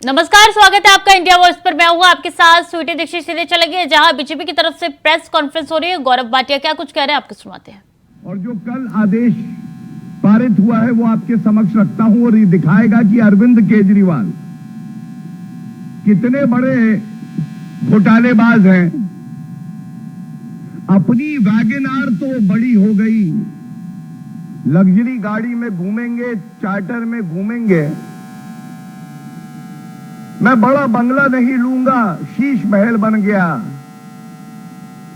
नमस्कार, स्वागत है आपका इंडिया वॉइस पर। मैं हूं आपके साथ स्वीटी दीक्षित। सीधे चलेंगे जहां बीजेपी की तरफ से प्रेस कॉन्फ्रेंस हो रही है। गौरव भाटिया क्या कुछ कह रहे हैं, आपको सुनाते हैं। और जो कल आदेश पारित हुआ है वो आपके समक्ष रखता हूं और ये दिखाएगा कि अरविंद केजरीवाल कितने बड़े घोटालेबाज हैं। अपनी वैगन आर तो बड़ी हो गई, लग्जरी गाड़ी में घूमेंगे, चार्टर में घूमेंगे। मैं बड़ा बंगला नहीं लूंगा, शीश महल बन गया।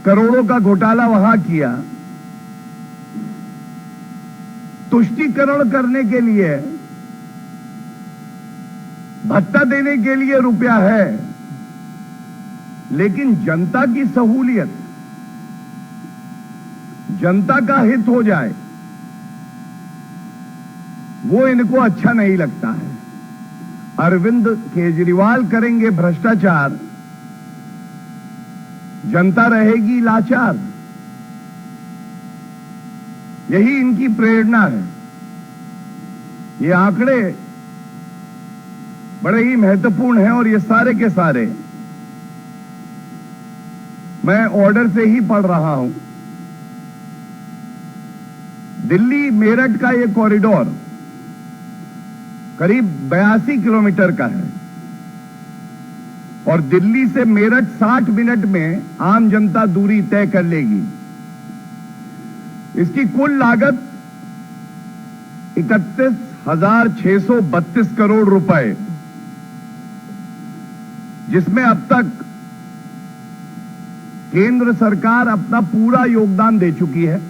करोड़ों का घोटाला वहां किया। तुष्टीकरण करने के लिए, भत्ता देने के लिए रुपया है, लेकिन जनता की सहूलियत, जनता का हित हो जाए, वो इनको अच्छा नहीं लगता है। अरविंद केजरीवाल करेंगे भ्रष्टाचार, जनता रहेगी लाचार। यही इनकी प्रेरणा है। ये आंकड़े बड़े ही महत्वपूर्ण हैं और ये सारे के सारे मैं ऑर्डर से ही पढ़ रहा हूं। दिल्ली मेरठ का ये कॉरिडोर करीब 82 किलोमीटर का है और दिल्ली से मेरठ 60 मिनट में आम जनता दूरी तय कर लेगी। इसकी कुल लागत 31,632 करोड़ रुपए, जिसमें अब तक केंद्र सरकार अपना पूरा योगदान दे चुकी है।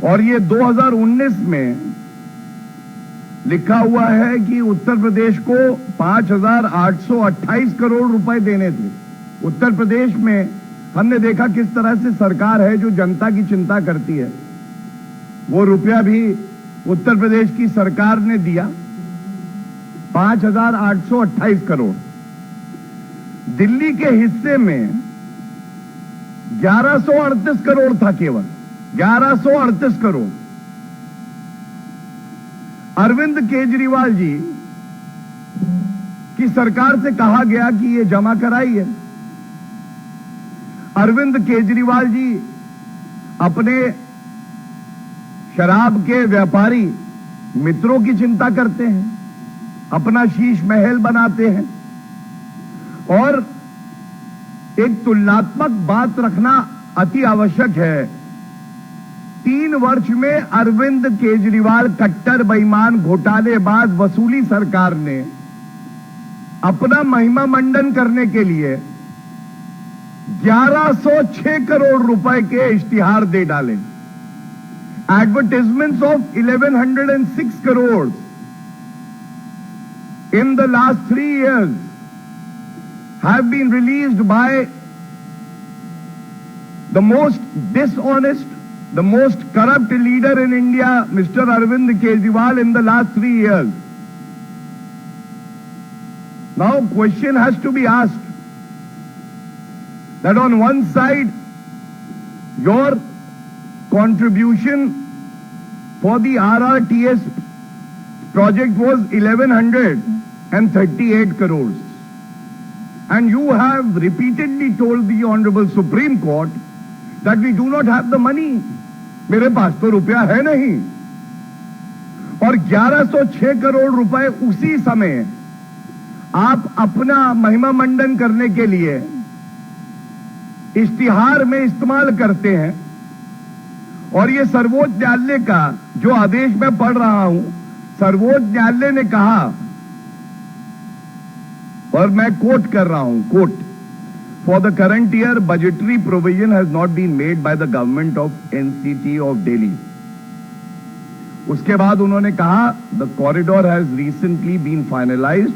और ये 2019 में लिखा हुआ है कि उत्तर प्रदेश को 5,828 करोड़ रुपए देने थे। उत्तर प्रदेश में हमने देखा किस तरह से सरकार है जो जनता की चिंता करती है। वो रुपया भी उत्तर प्रदेश की सरकार ने दिया, 5,828 करोड़। दिल्ली के हिस्से में 1138 करोड़ था, केवल 1138 करोड़। अरविंद केजरीवाल जी की सरकार से कहा गया कि ये जमा कराइए। अरविंद केजरीवाल जी अपने शराब के व्यापारी मित्रों की चिंता करते हैं, अपना शीश महल बनाते हैं। और एक तुलनात्मक बात रखना अति आवश्यक है। 3 वर्ष में अरविंद केजरीवाल कट्टर बेईमान घोटालेबाज वसूली सरकार ने अपना महिमा मंडन करने के लिए 1106 करोड़ रुपए के इश्तिहार दे डाले। Advertisements of 1106 crore in the last 3 years have been released by the most dishonest, the most corrupt leader in India, Mr. Arvind Kejriwal, in the last 3 years. Now, question has to be asked that on one side, your contribution for the RRTS project was 1,138 crores. And you have repeatedly told the Honorable Supreme Court that we do not have the money. मेरे पास तो रुपया है नहीं। और 1106 करोड़ रुपए उसी समय आप अपना महिमा मंडन करने के लिए इश्तिहार में इस्तेमाल करते हैं। और ये सर्वोच्च न्यायालय का जो आदेश मैं पढ़ रहा हूं, सर्वोच्च न्यायालय ने कहा, और मैं कोट कर रहा हूं, coat, For the current year, budgetary provision has not been made by the government of NCT of Delhi. उसके बाद उन्होंने कहा, the corridor has recently been finalized.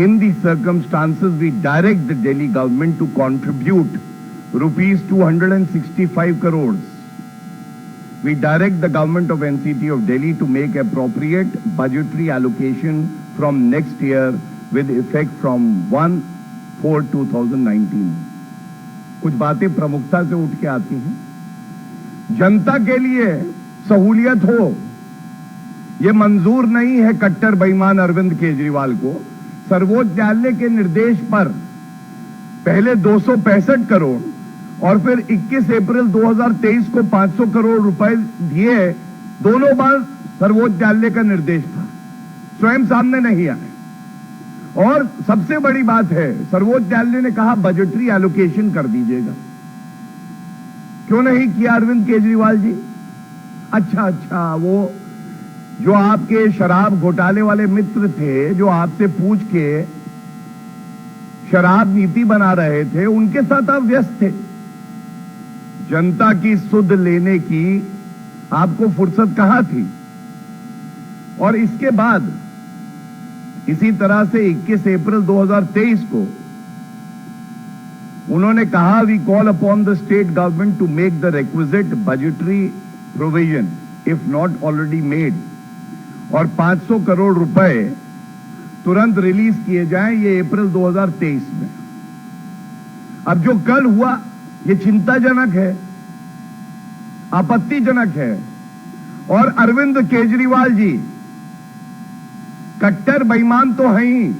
In these circumstances, we direct the Delhi government to contribute rupees 265 crores. We direct the government of NCT of Delhi to make appropriate budgetary allocation from next year with effect from 1/4/2019. कुछ बातें प्रमुखता से उठ के आती हैं। जनता के लिए सहूलियत हो, ये मंजूर नहीं है कट्टर बेईमान अरविंद केजरीवाल को। सर्वोच्च न्यायालय के निर्देश पर पहले 265 करोड़ और फिर 21 अप्रैल 2023 को 500 करोड़ रुपए दिए। दोनों बार सर्वोच्च न्यायालय का निर्देश था, स्वयं सामने नहीं आए। और सबसे बड़ी बात है, सर्वोच्च न्यायालय ने कहा बजटरी एलोकेशन कर दीजिएगा। क्यों नहीं किया अरविंद केजरीवाल जी? अच्छा, वो जो आपके शराब घोटाले वाले मित्र थे, जो आपसे पूछ के शराब नीति बना रहे थे, उनके साथ आप व्यस्त थे। जनता की सुध लेने की आपको फुर्सत कहां थी? और इसके बाद इसी तरह से 21 अप्रैल 2023 को उन्होंने कहा, we call upon the state government to make the requisite budgetary provision if not already made, और 500 करोड़ रुपए तुरंत रिलीज किए जाएं, ये अप्रैल 2023 में। अब जो कल हुआ ये चिंताजनक है, आपत्तिजनक है। और अरविंद केजरीवाल जी कट्टर बेईमान तो हैं ही।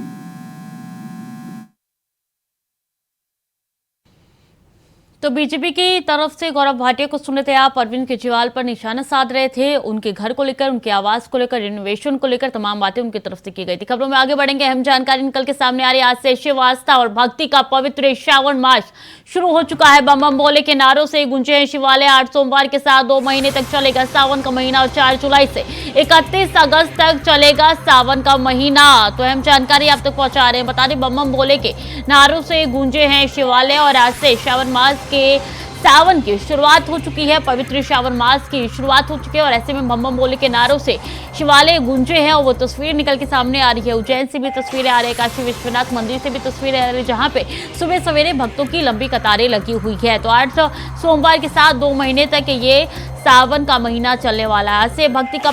तो बीजेपी की तरफ से गौरव भाटिया को सुने थे आप, अरविंद केजरीवाल पर निशाना साध रहे थे, उनके घर को लेकर, उनके आवास को लेकर, रिनोवेशन को लेकर तमाम बातें उनकी तरफ से की गई थी। खबरों में आगे बढ़ेंगे, अहम जानकारी निकल के सामने आ रही है। आज से शिव आस्था और भक्ति का पवित्र श्रावण मास शुरू हो चुका है। बम बम भोले के नारों से गूंजे हैं शिवालय। 8 सोमवार के साथ 2 महीने तक चलेगा सावन का महीना और 4 जुलाई से 31 अगस्त तक चलेगा सावन का महीना। तो अहम जानकारी आप तक पहुंचा रहे हैं। बता दें, बम बम भोले के नारों से गूंजे हैं शिवालय और आज से श्रावण मास के सावन की शुरुआत हो चुकी है। पवित्र श्रावण मास की शुरुआत हो चुकी है और ऐसे में बम बम भोले के नारों से शिवालय गूंजे हैं और वो तस्वीर निकल के सामने आ रही है। उज्जैन से भी तस्वीरें आ रही है, काशी विश्वनाथ मंदिर से भी तस्वीरें आ रही है, जहां पे सुबह सवेरे भक्तों की लंबी कतारें लगी हुई है। तो 8 सोमवार के साथ 2 महीने तक ये सावन का महीना चलने वाला है। आज से भक्ति का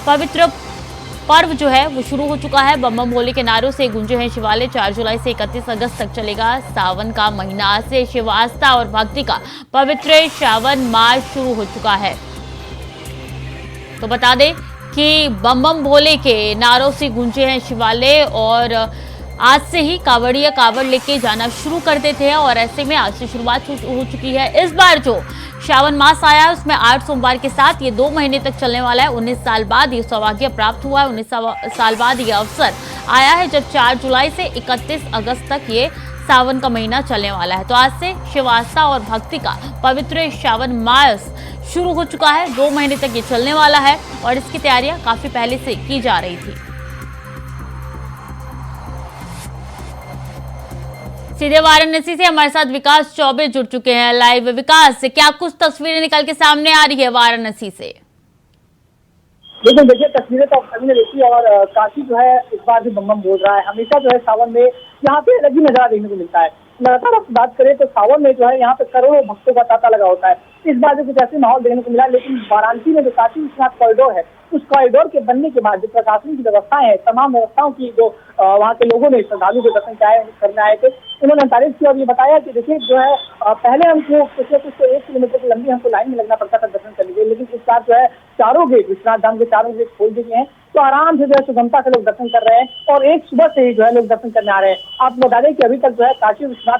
पवित्र पर्व जो है वो शुरू हो चुका है। बम बम भोले के नारों से गूंजे हैं शिवालय। 4 जुलाई से 31 अगस्त तक चलेगा सावन का महीना। आज से शिव आस्था और भक्ति का पवित्र श्रावण मास शुरू हो चुका है। तो बता दें कि बम बम भोले के नारों से गूंजे हैं शिवालय और आज से ही कांवड़िया कांवड़ लेके जाना शुरू कर देते हैं और ऐसे में आज से शुरुआत हो चुकी है। इस बार जो श्रावण मास आया है उसमें 8 सोमवार के साथ ये 2 महीने तक चलने वाला है। 19 साल बाद ये सौभाग्य प्राप्त हुआ है। 19 साल बाद ये अवसर आया है जब 4 जुलाई से 31 अगस्त तक ये सावन का महीना चलने वाला है। तो आज से शिव आस्था और भक्ति का पवित्र श्रावण मास शुरू हो चुका है। 2 महीने तक ये चलने वाला है और इसकी तैयारियां काफी पहले से की जा रही थी। सीधे वाराणसी से हमारे साथ विकास चौबे जुड़ चुके हैं लाइव। विकास, क्या कुछ तस्वीरें निकल के सामने आ रही है वाराणसी से? लेकिन देखिए, तस्वीरें तो सभी ने देखी और काशी जो है इस बार भी बम बम बोल रहा है। हमेशा जो है सावन में यहाँ पे अलग ही नजारा देखने को मिलता है। लगातार आप बात करें तो सावन में जो है यहाँ पे करोड़ों भक्तों का तांता लगा होता है। इस बार जो कुछ ऐसे माहौल देखने को मिला, लेकिन वाराणसी में जो काशी विश्वनाथ कॉरिडोर है उस कॉरिडोर के बनने के बाद जो प्रशासन की व्यवस्थाएं हैं, तमाम व्यवस्थाओं की जो वहाँ के लोगों ने श्रद्धालु के दर्शन करने आए थे, उन्होंने तारीफ की और ये बताया कि देखिए जो है पहले हमको कुछ 1 किलोमीटर की लंबी हमको लाइन में लगना पड़ता था दर्शन करने के लिए, लेकिन इस बार जो है चारों गेट, विश्वनाथ धाम के चारों गेट खोल दिए हैं। तो आराम से जो है सुगमता से लोग दर्शन कर रहे हैं और एक सुबह से ही जो है लोग दर्शन करने आ रहे हैं। आप बता दें कि अभी तक जो है काशी विश्वनाथ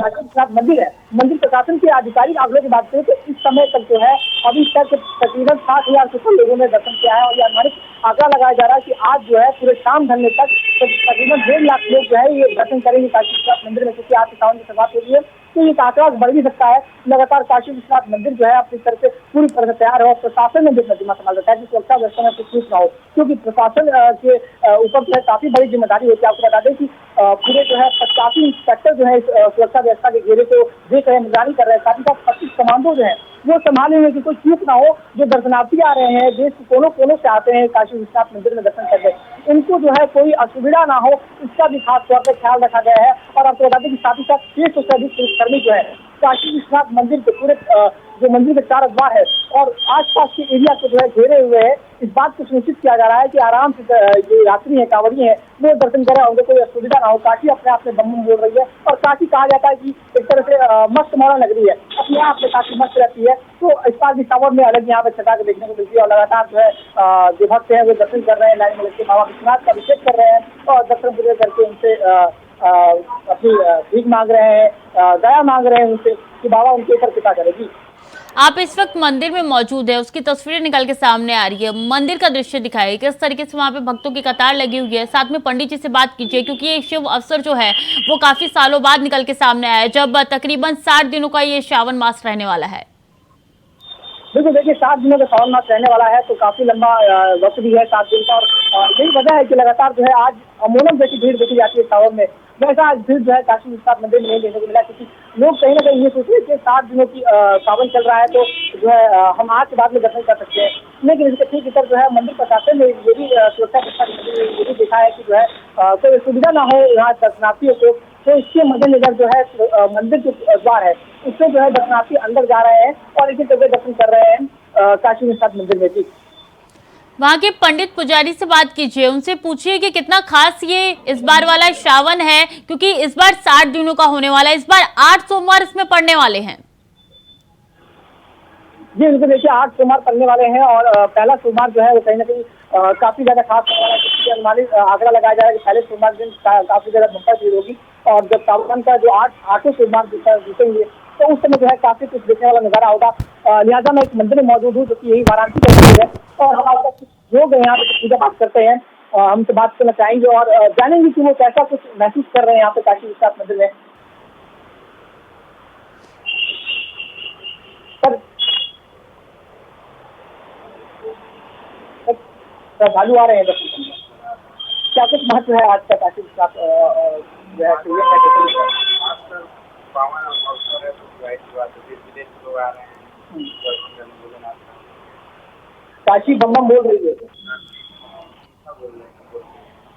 काशी विश्वनाथ मंदिर है, मंदिर प्रशासन के आधिकारिक आंकड़ों की बात करें तो इस समय तक जो है अभी तक तकरीबन 60,000 से ऊपर लोगों ने दर्शन किया है और ये अनुमानित आंकड़ा लगाया जा रहा है कि आज जो है पूरे शाम ढलने तक तकरीबन 1.5 लाख लोग जो है ये दर्शन करेंगे काशी विश्वनाथ मंदिर में, क्योंकि आज से सावन की शुरुआत हो रही है। तो ये आंकड़ा बढ़ भी सकता है। लगातार काशी विश्वनाथ मंदिर जो है अपनी तरफ से पूरी तरह से तैयार है और प्रशासन ने भी अपना जिम्मा संभाल रखा है कि सुरक्षा व्यवस्था में कुछ ना हो, क्योंकि प्रशासन के ऊपर जो है काफी बड़ी जिम्मेदारी होती है। आपको बता दें कि पूरे जो है 85 इंस्पेक्टर जो है सुरक्षा व्यवस्था के घेरे को देख रहे हैं, निगरानी कर रहे हैं। साथ ही साथ 25 कमांडो जो है वो संभालेंगे कि कोई चूक ना हो। जो दर्शनार्थी आ रहे हैं, देश के कोनों कोनों से आते हैं काशी विश्वनाथ मंदिर में दर्शन करने, उनको जो है कोई असुविधा ना हो, इसका भी खास तौर पर ख्याल रखा गया है। और आपको बता दें कि साथ ही साथ 600 से अधिक पुलिसकर्मी जो है काशी विश्वनाथ मंदिर के पूरे जो मंदिर के 4 द्वार है और आसपास के एरिया को जो है घेरे हुए है। इस बात को सुनिश्चित किया जा रहा है कि आराम से जो यात्री है, कांवड़िए हैं, वो दर्शन करें, उनको कोई असुविधा ना हो। काशी अपने आप में बम बम बोल रही है और काशी कहा जाता है कि एक तरह से मस्त मौला नगरी है, अपने आप में काफी मस्त रहती है। तो इस बार भी सावन में अलग यहाँ पे छटा के देखने को मिलती है और लगातार जो है जो भक्त है वो दर्शन कर रहे हैं, लाइन में लग के बाबा विश्वनाथ का अभिषेक कर रहे हैं और दर्शन पूरे करके उनसे अपनी भीख मांग रहे हैं, दया मांग रहे हैं उनसे कि बाबा उनके ऊपर कृपा करेगी। आप इस वक्त मंदिर में मौजूद है, उसकी तस्वीरें निकल के सामने आ रही है, मंदिर का दृश्य दिखाइए, किस तरीके से वहाँ पे भक्तों की कतार लगी हुई है। साथ में पंडित जी से बात कीजिए, क्योंकि ये शिव अवसर जो है वो काफी सालों बाद निकल के सामने आया है, जब तकरीबन 60 दिनों का ये श्रावण मास रहने वाला है। बिल्कुल, देखिए 7 दिनों का सावन मास रहने वाला है, तो काफी लंबा वक्त भी है 7 दिन का। और यही वजह है कि लगातार जो है आज अमूमन जैसी भीड़ देखी जाती है सावन में, वैसा आज भीड़ जो है काशी विश्वनाथ मंदिर में नहीं देखने को मिला, क्योंकि लोग कहीं ना कहीं ये सोच रहे हैं कि 7 दिनों की सावन चल रहा है तो जो है हम आज के बाद में दर्शन कर सकते हैं। लेकिन इसके ठीक इतर जो है मंदिर प्रशासन ने ये भी सुरक्षा व्यवस्था ये भी देखा है कि जो है कोई सुविधा ना हो यहाँ दर्शनार्थियों को, तो इसके मद्देनजर जो है मंदिर के द्वार है उससे जो है दर्शनार्थी अंदर जा रहे हैं और इसी तरह दर्शन कर रहे हैं काशी विश्वनाथ मंदिर में भी। वहाँ के पंडित पुजारी से बात कीजिए, उनसे पूछिए कि कितना खास ये इस बार वाला श्रावण है, क्योंकि इस बार 60 दिनों का होने वाला है, इस बार 8 सोमवार इसमें पड़ने वाले हैं। जी बिल्कुल, देखिए 8 सोमवार पड़ने वाले हैं और पहला सोमवार जो है वो कहीं ना कहीं काफी ज्यादा खास होने वाला है। अनुमानित आंकड़ा लगाया जा रहा है कि पहले सोमवार दिन काफी ज्यादा भक्ता भीड़ होगी और जब सावन का जो 8 सोमवार बीतेंगे तो उस समय जो है काफी कुछ देखने वाला नजारा होगा। लिहाजा मैं एक मंदिर में मौजूद हूँ जो कि यही वाराणसी का मंदिर है और हमारे पास कुछ लोग यहाँ पे पूजा पाठ करते हैं, हमसे बात करना चाहेंगे और जानेंगे कि वो कैसा कुछ महसूस कर रहे हैं यहाँ पे काशी विश्वनाथ मंदिर में। श्रद्धालु आ रहे हैं दर्शन करने, क्या कुछ महत्व है आज का काशी विश्वनाथ जो है पावन अवसर है, तो जाहिर सी बात है देश विदेश से लोग आ रहे हैं। काशी बम बम बोल रही है,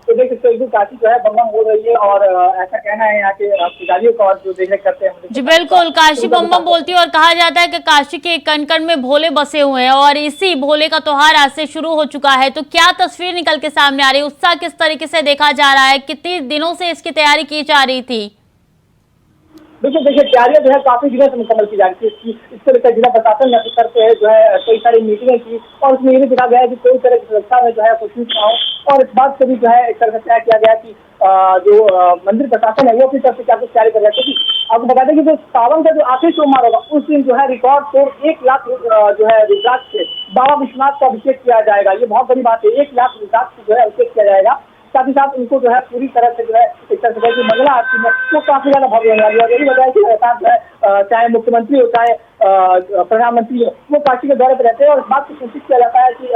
तो देख सकते हो काशी जो है बम बम बोल रही है और ऐसा कहना है यहाँ के पुजारियों का और जो देखरेख करते हैं। जी बिल्कुल, काशी बम बम बोलती है और कहा जाता है कि काशी के कण कण में भोले बसे हुए हैं और इसी भोले का त्योहार आज से शुरू हो चुका है। तो क्या तस्वीर निकल के सामने आ रही है, उत्साह किस तरीके से देखा जा रहा है, कितने दिनों से इसकी तैयारी की जा रही थी? बिल्कुल, देखिए तैयारियां जो है काफी दिनों से मुकम्मल की जा रही थी। इसको लेकर जिला प्रशासन ने स्तर पे जो है कई सारी मीटिंगें की और उसमें ये भी देखा गया है कि कोई तरह की सुरक्षा में जो है कुछ ना हो और इस बात से भी जो है एक तरह से तय किया गया कि जो मंदिर प्रशासन है वो अपनी तरफ से क्या कुछ तैयारी कर रहा है। क्योंकि आपको बता दें कि जो सावन का जो आखिरी सोमवार होगा उस दिन जो है रिकॉर्ड तोड़ 1 लाख जो है रुद्राक्ष से बाबा विश्वनाथ का अभिषेक किया जाएगा। ये बहुत बड़ी बात है, 1 लाख रुद्राक्ष जो है अभिषेक किया जाएगा। साथ ही साथ उनको जो है पूरी तरह से जो है एक तरह से मंगला आरती में वो काफी ज्यादा भव्य होने वाली है। यही वजह है कि लगातार जो है चाहे मुख्यमंत्री हो चाहे प्रधानमंत्री हो वो काशी के दौरे पर रहते हैं और इस बात को सुनिश्चित किया जाता है कि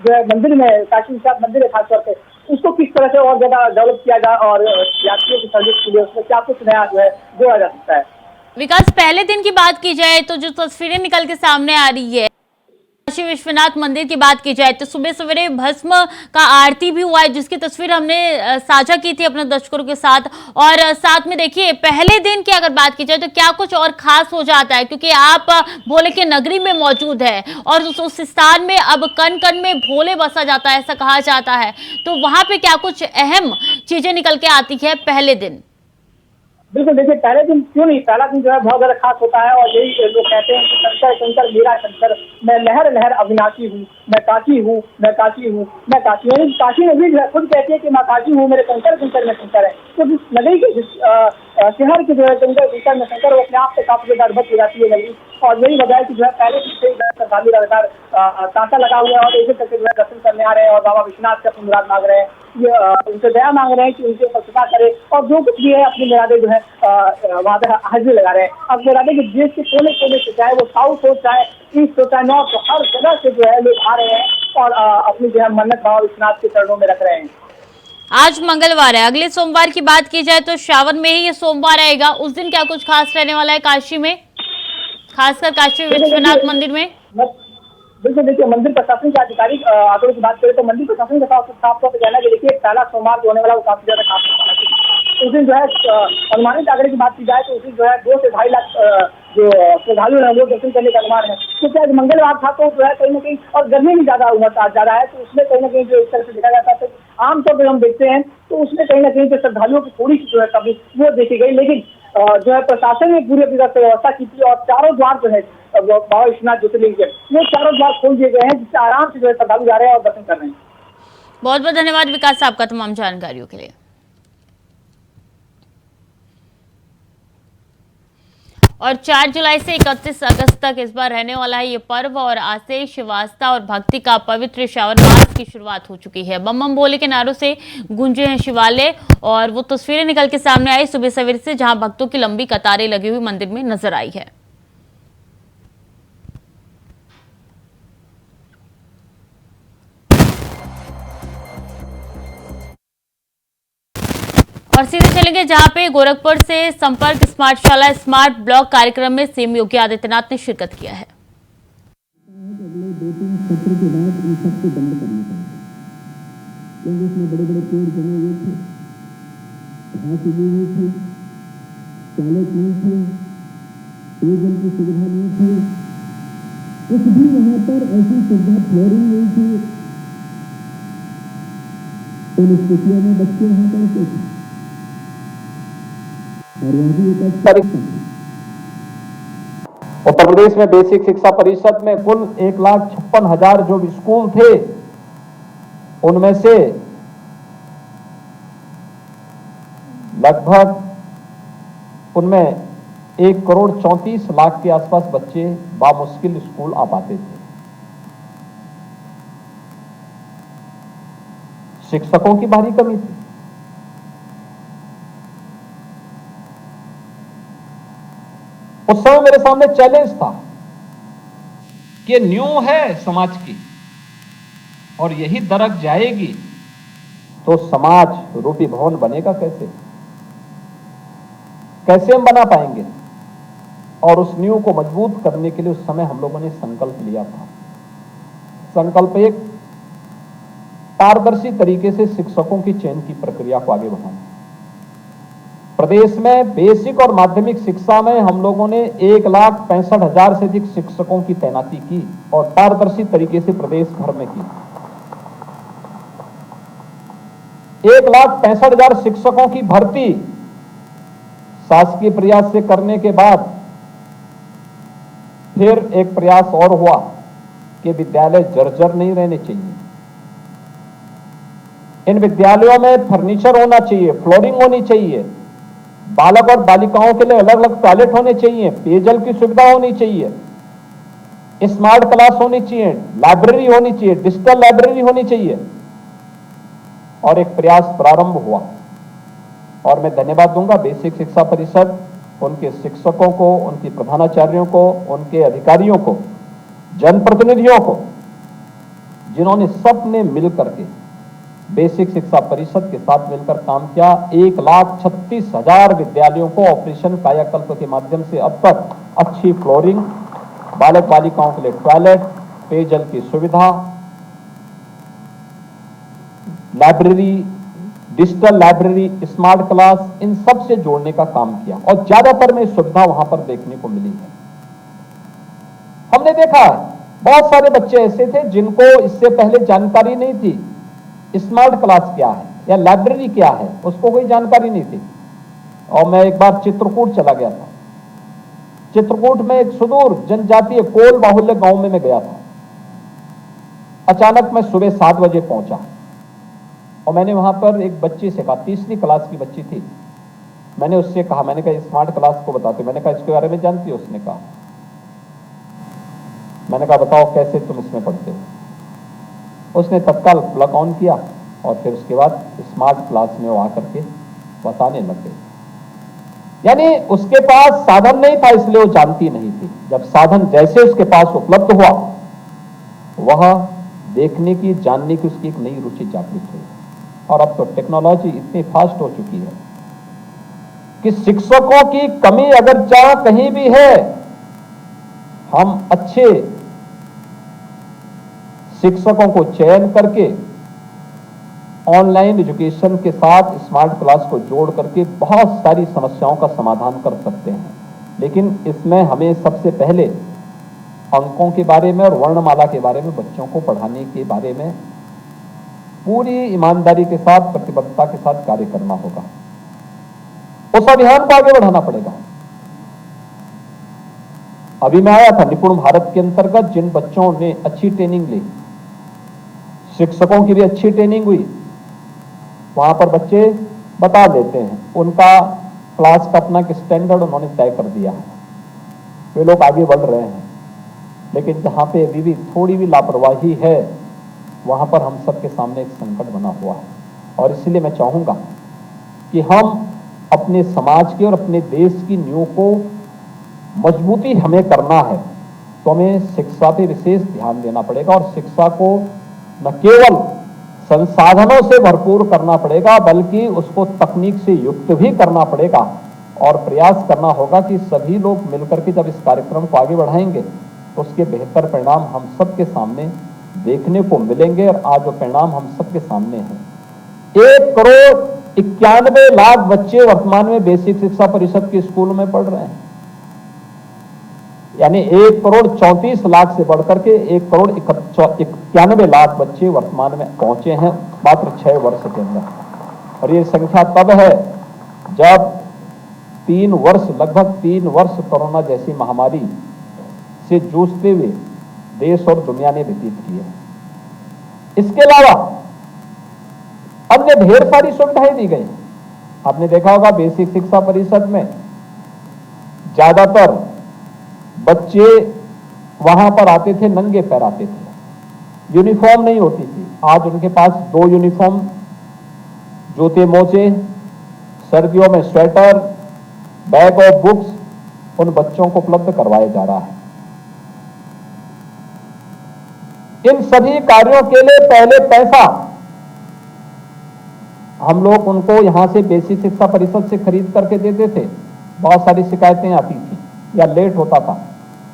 जो है मंदिर में काशी विश्वनाथ मंदिर है खासतौर पर उसको किस तरह से और ज्यादा डेवलप किया जाए और यात्रियों की सहूलियत के लिए उसमें क्या कुछ नया जो है जोड़ा जा सकता है। विकास, पहले दिन की बात की जाए तो जो तस्वीरें निकल के सामने आ रही है काशी विश्वनाथ मंदिर की बात की जाए तो सुबह सवेरे भस्म का आरती भी हुआ है, जिसकी तस्वीर हमने साझा की थी अपने दर्शकों के साथ। और साथ में देखिए पहले दिन की अगर बात की जाए तो क्या कुछ और खास हो जाता है, क्योंकि आप भोले के नगरी में मौजूद है और उस स्थान में अब कण कण में भोले बसा जाता है ऐसा कहा जाता है, तो वहां पे क्या कुछ अहम चीजें निकल के आती है पहले दिन? बिल्कुल, देखिए पहले दिन क्यों नहीं, पहला दिन जो है बहुत ज्यादा खास होता है और यही लोग कहते हैं कि शंकर शंकर मेरा शंकर, मैं लहर लहर अविनाशी हूँ, मैं काशी हूँ, मैं काशी हूँ, मैं काशी। यानी काशी नगरी जो है खुद कहती है कि मैं काशी हूँ, मेरे शंकर शंकर में शंकर है। तो जिस नगरी के शहर के जो है शंकर में शंकर वो अपने आप से काफी ज्यादा अद्भुत हो जाती है नगरी और यही वजह है कि जो है पहले दिन से श्रद्धालु लगातार तांता लगा हुआ है और एक करके जो है दर्शन करने आ रहे हैं और बाबा विश्वनाथ का मुराद मांग रहे हैं, ये उनसे दया मांग रहे हैं कि उनके ऊपर कृपा करे और जो कुछ भी है अपनी मुरादें जो है वहाँ पे हाजिरी लगा रहे हैं। अब मुरादें कि देश के कोने कोने से चाहे वो साउथ हो चाहे ईस्ट हो चाहे नॉर्थ हो, हर जगह से जो है लोग आ रहे हैं और अपनी जो है मन्नत बाबा विश्वनाथ के चरणों में रख रहे हैं। आज मंगलवार है, अगले सोमवार की बात की जाए तो श्रावण में ही ये सोमवार आएगा, उस दिन क्या कुछ खास रहने वाला है काशी में, खासकर काशी विश्वनाथ मंदिर में? बिल्कुल, देखिए मंदिर प्रशासन के आधिकारिक आंकड़ों की बात करें तो मंदिर प्रशासन का साफ तौर पर कहना है कि देखिए पहला सोमवार जो होने वाला वो काफी ज्यादा खास उस दिन जो है अनुमानित आंकड़े की बात की जाए तो उस दिन जो है 2 से 2.5 लाख जो श्रद्धालु है वो दर्शन करने का अनुमान है। क्योंकि आज मंगलवार था तो जो है कहीं ना कहीं और गर्मी भी ज्यादा उमस आज ज्यादा है, तो उसमें कहीं ना कहीं जो इस तरह से देखा जाता है आमतौर पर हम देखते हैं तो उसमें कहीं ना कहीं जो श्रद्धालुओं की थोड़ी सी जो है कमी वो देखी गई। लेकिन जो है प्रशासन ने पूरी तरह से व्यवस्था की थी और चारों द्वार जो है बाबा विश्वनाथ ज्योतिर्लिंग के वो चारों द्वार खोल दिए गए हैं, जिससे आराम से जो है श्रद्धालु जा रहे हैं और दर्शन कर रहे हैं। बहुत बहुत धन्यवाद विकास आपका तमाम जानकारियों के लिए। और 4 जुलाई से 31 अगस्त तक इस बार रहने वाला है ये पर्व और आज से शिव आस्था और भक्ति का पवित्र श्रावण मास की शुरुआत हो चुकी है। बम बम भोले के नारों से गूंजे हैं शिवालय और वो तस्वीरें निकल के सामने आई सुबह सवेरे से, जहां भक्तों की लंबी कतारें लगी हुई मंदिर में नजर आई है। और सीधे चलेंगे जहां पे गोरखपुर से संपर्क स्मार्ट शाला स्मार्ट ब्लॉक कार्यक्रम में सीएम योगी आदित्यनाथ ने शिरकत किया है। अगले 2-3 सत्र के बाद इन सबको बंद करना पड़ेगा, क्योंकि इसमें बड़े बड़े पेड़ जमे हुए थे, घास उगी हुई थी, टॉयलेट नहीं थे, पेयजल की सुविधा नहीं थी, कुछ भी वहां पर ऐसी सुविधा फ्लोरिंग नहीं थी। उन स्थितियों में बच्चे वहां पढ़ते थे और वह भी एक परीक्षा। उत्तर प्रदेश में बेसिक शिक्षा परिषद में कुल 1,56,000 जो स्कूल थे, उनमें से लगभग 1,34,00,000 के आसपास बच्चे बामुश्किल स्कूल आ पाते थे। शिक्षकों की भारी कमी थी। उस समय मेरे सामने चैलेंज था कि न्यू है समाज की और यही दरक जाएगी तो समाज रूपी भवन बनेगा कैसे? कैसे हम बना पाएंगे? और उस न्यू को मजबूत करने के लिए उस समय हम लोगों ने संकल्प लिया था। संकल्प एक, पारदर्शी तरीके से शिक्षकों की चयन की प्रक्रिया को आगे बढ़ाना। प्रदेश में बेसिक और माध्यमिक शिक्षा में हम लोगों ने 1,65,000 से अधिक शिक्षकों की तैनाती की और पारदर्शी तरीके से प्रदेश भर में की। 1,65,000 शिक्षकों की भर्ती शासकीय प्रयास से करने के बाद फिर एक प्रयास और हुआ कि विद्यालय जर्जर नहीं रहने चाहिए। इन विद्यालयों में फर्नीचर होना चाहिए, फ्लोरिंग होनी चाहिए, बालक और बालिकाओं के लिए अलग अलग टॉयलेट होने चाहिए, पेयजल की सुविधा होनी चाहिए, स्मार्ट क्लास होनी चाहिए, लाइब्रेरी होनी चाहिए, डिजिटल लाइब्रेरी होनी चाहिए। और एक प्रयास प्रारंभ हुआ और मैं धन्यवाद दूंगा बेसिक शिक्षा परिषद, उनके शिक्षकों को, उनके प्रधानाचार्यों को, उनके अधिकारियों को, जनप्रतिनिधियों को, जिन्होंने सबने मिलकर के बेसिक शिक्षा परिषद के साथ मिलकर काम किया। 1,36,000 विद्यालयों को ऑपरेशन कायाकल्प के माध्यम से अब तक अच्छी फ्लोरिंग, बालक बालिकाओं के लिए टॉयलेट, पेयजल की सुविधा, library, digital library, smart class, इन सब से जोड़ने का काम किया और ज्यादातर में सुविधा वहां पर देखने को मिली है। हमने देखा बहुत सारे बच्चे ऐसे थे जिनको इससे पहले जानकारी नहीं थी स्मार्ट क्लास क्या है या लाइब्रेरी क्या है, उसको कोई जानकारी नहीं थी। और मैं एक बार चित्रकूट चला गया था। चित्रकूट में एक सुदूर जनजातीय कोल बाहुल्य गांव में मैं गया था। अचानक मैं सुबह 7 बजे पहुंचा और मैंने वहां पर एक बच्ची से कहा, 3वीं क्लास की बच्ची थी। मैंने उससे कहा, मैंने कहा स्मार्ट क्लास को बताते, मैंने कहा इसके बारे में जानती हो? उसने कहा, मैंने कहा बताओ कैसे तुम इसमें पढ़ते हो? उसने तत्काल प्लग ऑन किया और फिर उसके बाद स्मार्ट क्लास में वो आकर के बताने लग गई। यानी उसके पास साधन नहीं था इसलिए वो जानती नहीं थी। जब साधन जैसे उसके पास उपलब्ध हुआ, वह देखने की, जानने की उसकी एक नई रुचि जागृत हुई। और अब तो टेक्नोलॉजी इतनी फास्ट हो चुकी है कि शिक्षकों की कमी अगर जहां कहीं भी है, हम अच्छे शिक्षकों को चयन करके ऑनलाइन एजुकेशन के साथ स्मार्ट क्लास को जोड़ करके बहुत सारी समस्याओं का समाधान कर सकते हैं, लेकिन इसमें हमें सबसे पहले अंकों के बारे में और वर्णमाला के बारे में बच्चों को पढ़ाने के बारे में पूरी ईमानदारी के साथ, प्रतिबद्धता के साथ कार्य करना होगा। उस अभियान को आगे बढ़ाना पड़ेगा। अभी मैं आया था निपुण भारत के अंतर्गत, जिन बच्चों ने अच्छी ट्रेनिंग ली, शिक्षकों की भी अच्छी ट्रेनिंग हुई, वहां पर बच्चे बता देते हैं, उनका क्लास का अपना स्टैंडर्ड उन्होंने तय कर दिया है, वे लोग आगे बढ़ रहे हैं। लेकिन जहां पे अभी भी थोड़ी भी लापरवाही है, वहां पर हम सबके सामने एक संकट बना हुआ है। और इसलिए मैं चाहूंगा कि हम अपने समाज के और अपने देश की नींव को मजबूती हमें करना है, तो हमें शिक्षा पे विशेष ध्यान देना पड़ेगा और शिक्षा को न केवल संसाधनों से भरपूर करना पड़ेगा, बल्कि उसको तकनीक से युक्त भी करना पड़ेगा। और प्रयास करना होगा कि सभी लोग मिलकर के जब इस कार्यक्रम को आगे बढ़ाएंगे तो उसके बेहतर परिणाम हम सबके सामने देखने को मिलेंगे। और आज वो परिणाम हम सबके सामने हैं। 1,91,00,000 बच्चे वर्तमान में बेसिक शिक्षा परिषद के स्कूलों में पढ़ रहे हैं, यानी 1,34,00,000 से बढ़कर के 1,91,00,000 बच्चे वर्तमान में पहुंचे हैं मात्र 6 वर्ष के अंदर। और ये संख्या तब है जब 3 वर्ष, लगभग 3 वर्ष कोरोना जैसी महामारी से जूझते हुए देश और दुनिया ने व्यतीत किए। इसके अलावा अन्य ढेर सारी सुविधाएं दी गई। आपने देखा होगा बेसिक शिक्षा परिषद में ज्यादातर बच्चे वहां पर आते थे, नंगे पैर आते थे, यूनिफॉर्म नहीं होती थी। आज उनके पास 2 यूनिफॉर्म, जूते मोजे, सर्दियों में स्वेटर, बैग और बुक्स उन बच्चों को उपलब्ध करवाया जा रहा है। इन सभी कार्यों के लिए पहले पैसा हम लोग उनको यहां से बेसिक शिक्षा परिषद से खरीद करके देते थे। बहुत सारी शिकायतें आती थी या लेट होता था।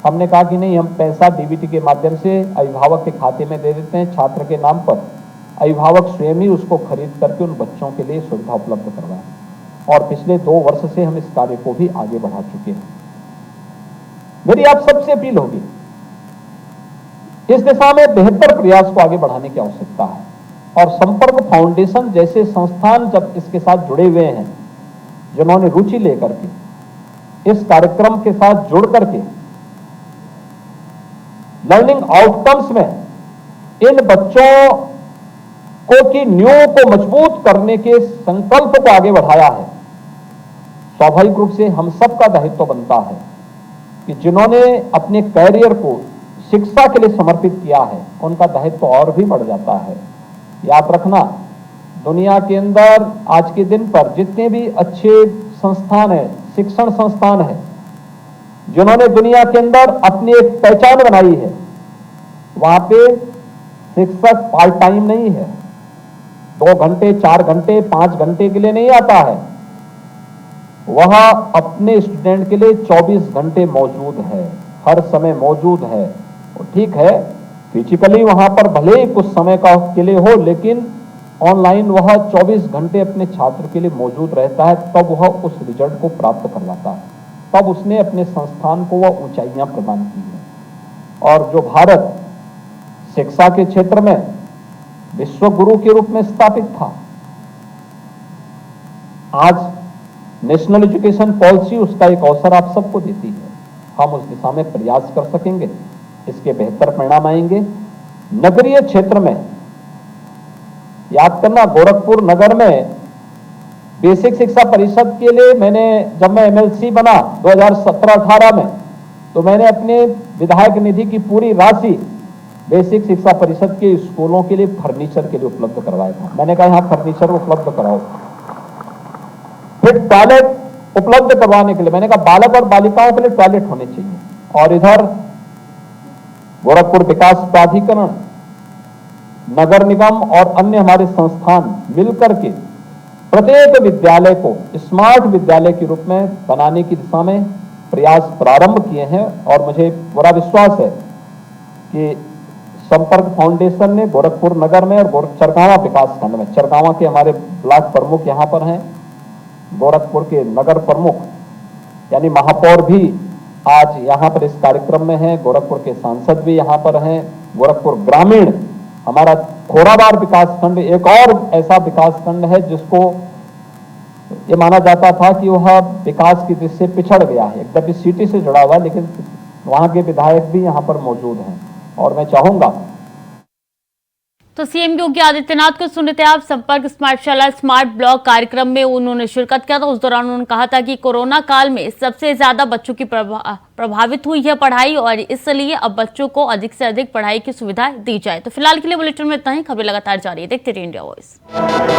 हमने कहा कि नहीं, हम पैसा डीबीटी के माध्यम से अभिभावक के खाते में दे देते हैं, छात्र के नाम पर अभिभावक स्वयं ही उसको खरीद करके उन बच्चों के लिए सुविधा उपलब्ध करवाएं। और पिछले 2 वर्ष से हम इस कार्य को भी आगे बढ़ा चुके हैं। मेरी आप सबसे अपील होगी, इस दिशा में बेहतर प्रयास को आगे बढ़ाने की आवश्यकता है। और संपर्क फाउंडेशन जैसे संस्थान जब इसके साथ जुड़े हुए हैं, जिन्होंने रुचि लेकर के इस कार्यक्रम के साथ जुड़ करके लर्निंग आउटकम्स में इन बच्चों को की नींव को मजबूत करने के संकल्प को आगे बढ़ाया है, स्वाभाविक रूप से हम सबका दायित्व बनता है कि जिन्होंने अपने कैरियर को शिक्षा के लिए समर्पित किया है, उनका दायित्व और भी बढ़ जाता है। याद रखना, दुनिया के अंदर आज के दिन पर जितने भी अच्छे संस्थान हैं, शिक्षण संस्थान हैं, जिन्होंने दुनिया के अंदर अपनी एक पहचान बनाई है, वहां पे शिक्षक पार्ट टाइम नहीं है, 2 घंटे, 4 घंटे, 5 घंटे के लिए नहीं आता है। वह अपने स्टूडेंट के लिए 24 घंटे मौजूद है, हर समय मौजूद है। ठीक है, फिजिकली वहां पर भले ही कुछ समय का के लिए हो, लेकिन ऑनलाइन वह 24 घंटे अपने छात्र के लिए मौजूद रहता है। तब वह उस रिजल्ट को प्राप्त करवाता है, तब उसने अपने संस्थान को वह ऊंचाइयां प्रदान की हैं। और जो भारत शिक्षा के क्षेत्र में विश्व गुरु के रूप में स्थापित था, आज नेशनल एजुकेशन पॉलिसी उसका एक अवसर आप सबको देती है। हम उस दिशा में प्रयास कर सकेंगे, इसके बेहतर परिणाम आएंगे। नगरीय क्षेत्र में याद करना, गोरखपुर नगर में बेसिक शिक्षा परिषद के लिए मैंने, जब मैं एमएलसी बना 2017-18 में, तो मैंने अपने विधायक निधि की पूरी राशि बेसिक शिक्षा परिषद के स्कूलों के लिए फर्नीचर के लिए उपलब्ध करवाया था। मैंने कहा यहाँ फर्नीचर उपलब्ध कराओ। फिर टॉयलेट उपलब्ध करवाने के लिए मैंने कहा बालक और बालिकाओं के लिए टॉयलेट होने चाहिए। और इधर गोरखपुर विकास प्राधिकरण, नगर निगम और अन्य हमारे संस्थान मिलकर के प्रत्येक विद्यालय को स्मार्ट विद्यालय के रूप में बनाने की दिशा में प्रयास प्रारंभ किए हैं। और मुझे पूरा विश्वास है कि संपर्क फाउंडेशन ने गोरखपुर नगर में और चरकावा विकास खंड में, चरकावा के हमारे ब्लॉक प्रमुख यहाँ पर हैं, गोरखपुर के नगर प्रमुख यानी महापौर भी आज यहाँ पर इस कार्यक्रम में हैं, गोरखपुर के सांसद भी यहाँ पर हैं। गोरखपुर ग्रामीण हमारा खोराबार विकास खंड एक और ऐसा विकास खंड है जिसको ये माना जाता था कि वह विकास की दृष्टि से पिछड़ गया है, एकदम सिटी से जुड़ा हुआ है, लेकिन वहां के विधायक भी यहाँ पर मौजूद हैं। और मैं चाहूंगा तो सीएम योगी आदित्यनाथ को सुनते आप संपर्क स्मार्टशाला स्मार्ट ब्लॉक कार्यक्रम में उन्होंने शिरकत किया था। उस दौरान उन्होंने कहा था कि कोरोना काल में सबसे ज्यादा बच्चों की प्रभावित हुई है पढ़ाई और इसलिए अब बच्चों को अधिक से अधिक पढ़ाई की सुविधा दी जाए। तो फिलहाल के लिए बुलेटिन में इतना ही। खबरें लगातार जारी है, देखते रहिए इंडिया वॉइस।